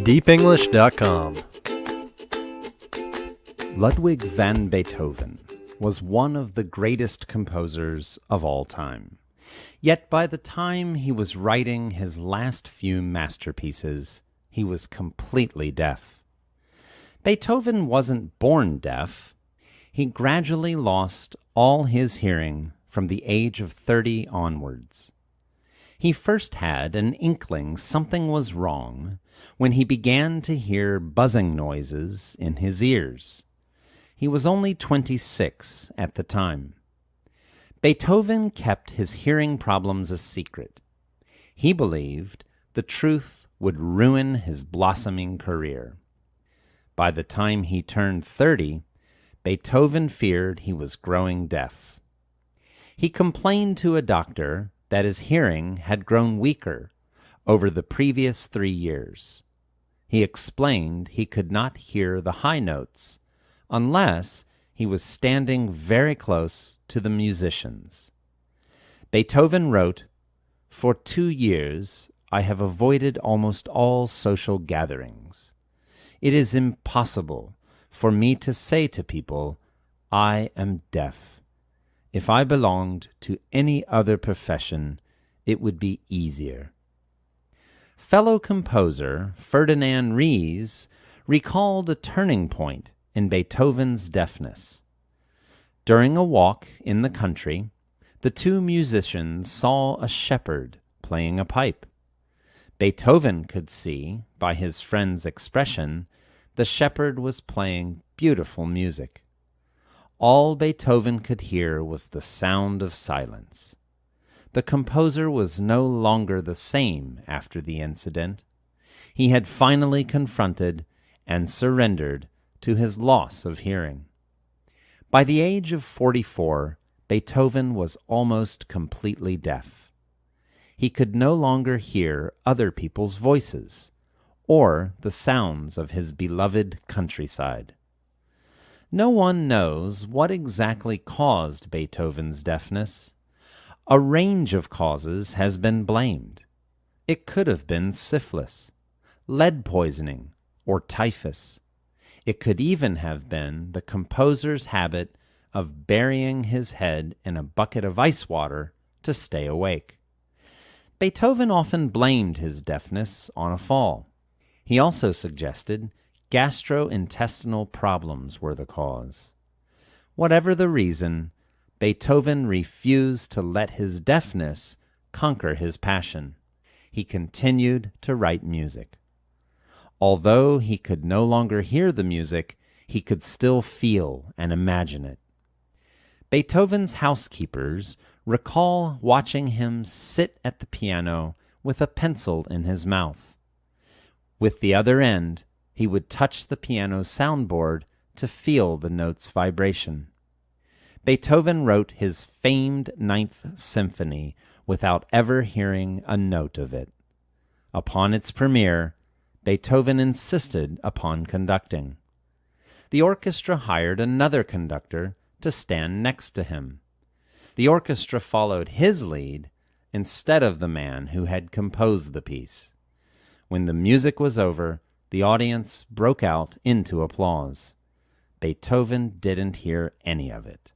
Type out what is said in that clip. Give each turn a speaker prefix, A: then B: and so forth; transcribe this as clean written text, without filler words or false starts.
A: deepenglish.com.
B: Ludwig van Beethoven was one of the greatest composers of all time. Yet by the time he was writing his last few masterpieces, he was completely deaf. Beethoven wasn't born deaf. He gradually lost all his hearing from the age of 30 onwards. He first had an inkling something was wrong when he began to hear buzzing noises in his ears. He was only 26 at the time. Beethoven kept his hearing problems a secret. He believed the truth would ruin his blossoming career. By the time he turned 30, Beethoven feared he was growing deaf. He complained to a doctor that his hearing had grown weaker over the previous 3 years. He explained he could not hear the high notes unless he was standing very close to the musicians. Beethoven wrote, "For 2 years I have avoided almost all social gatherings. It is impossible for me to say to people, 'I am deaf.' If I belonged to any other profession, it would be easier." Fellow composer Ferdinand Ries recalled a turning point in Beethoven's deafness. During a walk in the country, the two musicians saw a shepherd playing a pipe. Beethoven could see, by his friend's expression, the shepherd was playing beautiful music. All Beethoven could hear was the sound of silence. The composer was no longer the same after the incident. He had finally confronted and surrendered to his loss of hearing. By the age of 44, Beethoven was almost completely deaf. He could no longer hear other people's voices or the sounds of his beloved countryside. No one knows what exactly caused Beethoven's deafness. A range of causes has been blamed. It could have been syphilis, lead poisoning, or typhus. It could even have been the composer's habit of burying his head in a bucket of ice water to stay awake. Beethoven often blamed his deafness on a fall. He also suggested gastrointestinal problems were the cause. Whatever the reason, Beethoven refused to let his deafness conquer his passion. He continued to write music. Although he could no longer hear the music, he could still feel and imagine it. Beethoven's housekeepers recall watching him sit at the piano with a pencil in his mouth. With the other end, he would touch the piano's soundboard to feel the note's vibration. Beethoven wrote his famed Ninth Symphony without ever hearing a note of it. Upon its premiere, Beethoven insisted upon conducting. The orchestra hired another conductor to stand next to him. The orchestra followed his lead instead of the man who had composed the piece. When the music was over, the audience broke out into applause. Beethoven didn't hear any of it.